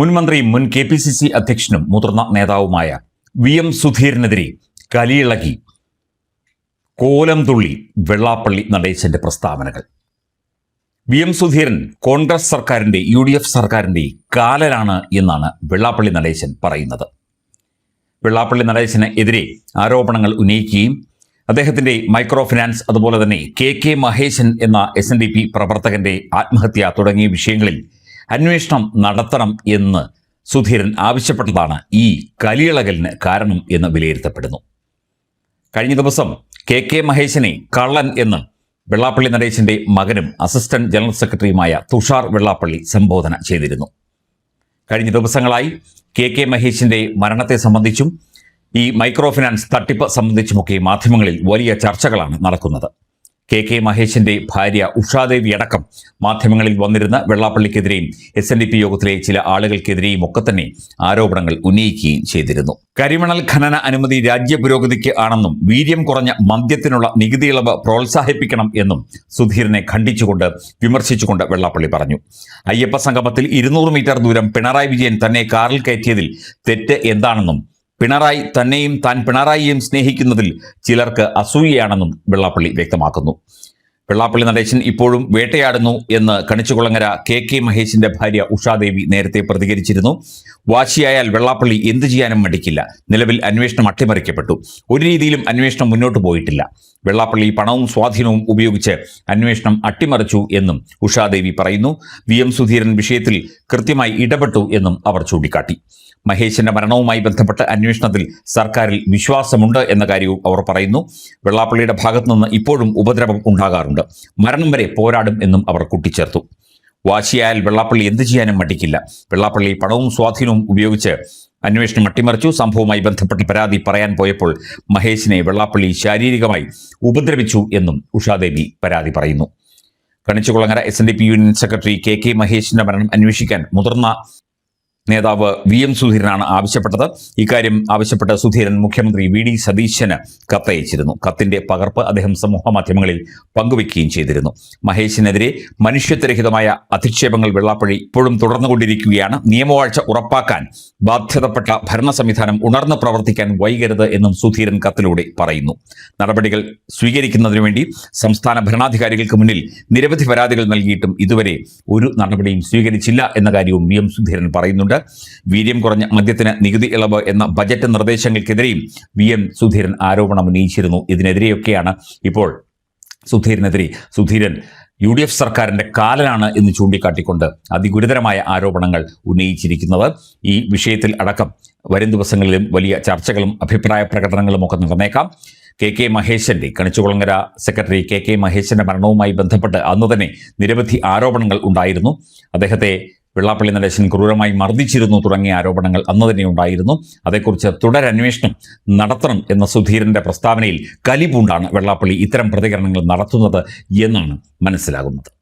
മുൻമന്ത്രിയും മുൻ KPCC അധ്യക്ഷനും മുതിർന്ന നേതാവുമായ VM സുധീരനെതിരെ കലിയിളകി കോലം തുള്ളി വെള്ളാപ്പള്ളി നടേശന്റെ പ്രസ്താവനകൾ. VM സുധീരൻ കോൺഗ്രസ് സർക്കാരിന്റെ UDF സർക്കാരിന്റെ കാലനാണ് എന്നാണ് വെള്ളാപ്പള്ളി നടേശൻ പറയുന്നത്. വെള്ളാപ്പള്ളി നടേശന് എതിരെ ആരോപണങ്ങൾ ഉന്നയിക്കുകയും അദ്ദേഹത്തിന്റെ മൈക്രോ ഫിനാൻസ് അതുപോലെ തന്നെ KK മഹേശൻ എന്ന SNDP പ്രവർത്തകന്റെ ആത്മഹത്യ തുടങ്ങിയ വിഷയങ്ങളിൽ അന്വേഷണം നടത്തണം എന്ന് സുധീരൻ ആവശ്യപ്പെട്ടതാണ് ഈ കലിയിളകലിന് കാരണം എന്ന് വിലയിരുത്തപ്പെടുന്നു. കഴിഞ്ഞ ദിവസം KK മഹേശനെ കള്ളൻ എന്ന് വെള്ളാപ്പള്ളി നടേശന്റെ മകനും അസിസ്റ്റന്റ് ജനറൽ സെക്രട്ടറിയുമായ തുഷാർ വെള്ളാപ്പള്ളി സംബോധന ചെയ്തിരുന്നു. കഴിഞ്ഞ ദിവസങ്ങളായി KK മഹേശിന്റെ മരണത്തെ സംബന്ധിച്ചും ഈ മൈക്രോ ഫിനാൻസ് തട്ടിപ്പ് സംബന്ധിച്ചുമൊക്കെ മാധ്യമങ്ങളിൽ വലിയ ചർച്ചകളാണ് നടക്കുന്നത്. KK മഹേശിന്റെ ഭാര്യ ഉഷാദേവി അടക്കം മാധ്യമങ്ങളിൽ വന്നിരുന്ന വെള്ളാപ്പള്ളിക്കെതിരെയും SNDP യോഗത്തിലെ ചില ആളുകൾക്കെതിരെയും ഒക്കെ തന്നെ ആരോപണങ്ങൾ ഉന്നയിക്കുകയും ചെയ്തിരുന്നു. കരിമണൽ ഖനന അനുമതി രാജ്യപുരോഗതിക്ക് ആണെന്നും വീര്യം കുറഞ്ഞ മദ്യത്തിനുള്ള നികുതി ഇളവ് പ്രോത്സാഹിപ്പിക്കണം എന്നും സുധീരനെ ഖണ്ഡിച്ചുകൊണ്ട് വിമർശിച്ചുകൊണ്ട് വെള്ളാപ്പള്ളി പറഞ്ഞു. അയ്യപ്പ സംഗമത്തിൽ 200 മീറ്റർ ദൂരം പിണറായി വിജയൻ തന്നെ കാറിൽ കയറ്റിയതിൽ തെറ്റ് എന്താണെന്നും പിണറായി തന്നെയും താൻ പിണറായിയെയും സ്നേഹിക്കുന്നതിൽ ചിലർക്ക് അസൂയയാണെന്നും വെള്ളാപ്പള്ളി വ്യക്തമാക്കുന്നു. വെള്ളാപ്പള്ളി നടേശൻ ഇപ്പോഴും വേട്ടയാടുന്നു എന്ന് കണിച്ചുകുളങ്ങര KK മഹേശിന്റെ ഭാര്യ ഉഷാദേവി നേരത്തെ പ്രതികരിച്ചിരുന്നു. വാശിയായാൽ വെള്ളാപ്പള്ളി എന്തു ചെയ്യാനും മടിക്കില്ല. നിലവിൽ അന്വേഷണം അട്ടിമറിക്കപ്പെട്ടു. ഒരു രീതിയിലും അന്വേഷണം മുന്നോട്ട് പോയിട്ടില്ല. വെള്ളാപ്പള്ളി പണവും സ്വാധീനവും ഉപയോഗിച്ച് അന്വേഷണം അട്ടിമറിച്ചു എന്നും ഉഷാദേവി പറയുന്നു. VM സുധീരൻ വിഷയത്തിൽ കൃത്യമായി ഇടപെട്ടു എന്നും അവർ ചൂണ്ടിക്കാട്ടി. മഹേശിന്റെ മരണവുമായി ബന്ധപ്പെട്ട അന്വേഷണത്തിൽ സർക്കാരിൽ വിശ്വാസമുണ്ട് എന്ന കാര്യവും അവർ പറയുന്നു. വെള്ളാപ്പള്ളിയുടെ ഭാഗത്തു നിന്ന് ഇപ്പോഴും ഉപദ്രവം ഉണ്ടാകാറുണ്ട്. മരണം വരെ പോരാടും എന്നും അവർ കൂട്ടിച്ചേർത്തു. വാശിയായാൽ വെള്ളാപ്പള്ളി എന്തു ചെയ്യാനും മടിക്കില്ല. വെള്ളാപ്പള്ളി പണവും സ്വാധീനവും ഉപയോഗിച്ച് അന്വേഷണം അട്ടിമറിച്ചു. സംഭവവുമായി ബന്ധപ്പെട്ട് പരാതി പറയാൻ പോയപ്പോൾ മഹേശിനെ വെള്ളാപ്പള്ളി ശാരീരികമായി ഉപദ്രവിച്ചു എന്നും ഉഷാദേവി പരാതി പറയുന്നു. Kanichukulangara SNDP union secretary KK മഹേശിന്റെ മരണം അന്വേഷിക്കാൻ മുതിർന്ന നേതാവ് VM സുധീരനാണ് ആവശ്യപ്പെട്ടത്. ഇക്കാര്യം ആവശ്യപ്പെട്ട് സുധീരൻ മുഖ്യമന്ത്രി VD സതീശന് കത്തയച്ചിരുന്നു. കത്തിന്റെ പകർപ്പ് അദ്ദേഹം സമൂഹ മാധ്യമങ്ങളിൽ പങ്കുവയ്ക്കുകയും ചെയ്തിരുന്നു. മഹേശിനെതിരെ മനുഷ്യത്വരഹിതമായ അധിക്ഷേപങ്ങൾ വെള്ളാപ്പള്ളി ഇപ്പോഴും തുടർന്നുകൊണ്ടിരിക്കുകയാണ്. നിയമവാഴ്ച ഉറപ്പാക്കാൻ ബാധ്യതപ്പെട്ട ഭരണ സംവിധാനം ഉണർന്ന് പ്രവർത്തിക്കാൻ വൈകരുത് എന്നും സുധീരൻ കത്തിലൂടെ പറയുന്നു. നടപടികൾ സ്വീകരിക്കുന്നതിനു വേണ്ടി സംസ്ഥാന ഭരണാധികാരികൾക്ക് മുന്നിൽ നിരവധി പരാതികൾ നൽകിയിട്ടും ഇതുവരെ ഒരു നടപടിയും സ്വീകരിച്ചില്ല എന്ന കാര്യവും VM സുധീരൻ പറയുന്നുണ്ട്. വീര്യം കുറഞ്ഞ മദ്യത്തിന് നികുതി ഇളവ് എന്ന ബജറ്റ് നിർദ്ദേശങ്ങൾക്കെതിരെയും VM സുധീരൻ ആരോപണം ഉന്നയിച്ചിരുന്നു. ഇതിനെതിരെയൊക്കെയാണ് ഇപ്പോൾ സുധീരൻ UDF സർക്കാരിന്റെ കാലനാണ് എന്ന് ചൂണ്ടിക്കാട്ടിക്കൊണ്ട് അതിഗുരുതരമായ ആരോപണങ്ങൾ ഉന്നയിച്ചിരിക്കുന്നത്. ഈ വിഷയത്തിൽ അടക്കം വരും ദിവസങ്ങളിലും വലിയ ചർച്ചകളും അഭിപ്രായ പ്രകടനങ്ങളും ഒക്കെ നടന്നേക്കാം. KK മഹേശന്റെ കണിച്ചുകുളങ്ങര സെക്രട്ടറി KK മഹേശന്റെ മരണവുമായി ബന്ധപ്പെട്ട് അന്ന് തന്നെ നിരവധി ആരോപണങ്ങൾ ഉണ്ടായിരുന്നു. അദ്ദേഹത്തെ വെള്ളാപ്പള്ളി നടേശൻ ക്രൂരമായി മർദ്ദിച്ചിരുന്നു തുടങ്ങിയ ആരോപണങ്ങൾ അന്ന് തന്നെ ഉണ്ടായിരുന്നു. അതേക്കുറിച്ച് തുടരന്വേഷണം നടത്തണം എന്ന സുധീരന്റെ പ്രസ്താവനയിൽ കലിപൂണ്ടാണ് വെള്ളാപ്പള്ളി ഇത്തരം പ്രതികരണങ്ങൾ നടത്തുന്നത് എന്നാണ് മനസ്സിലാകുന്നത്.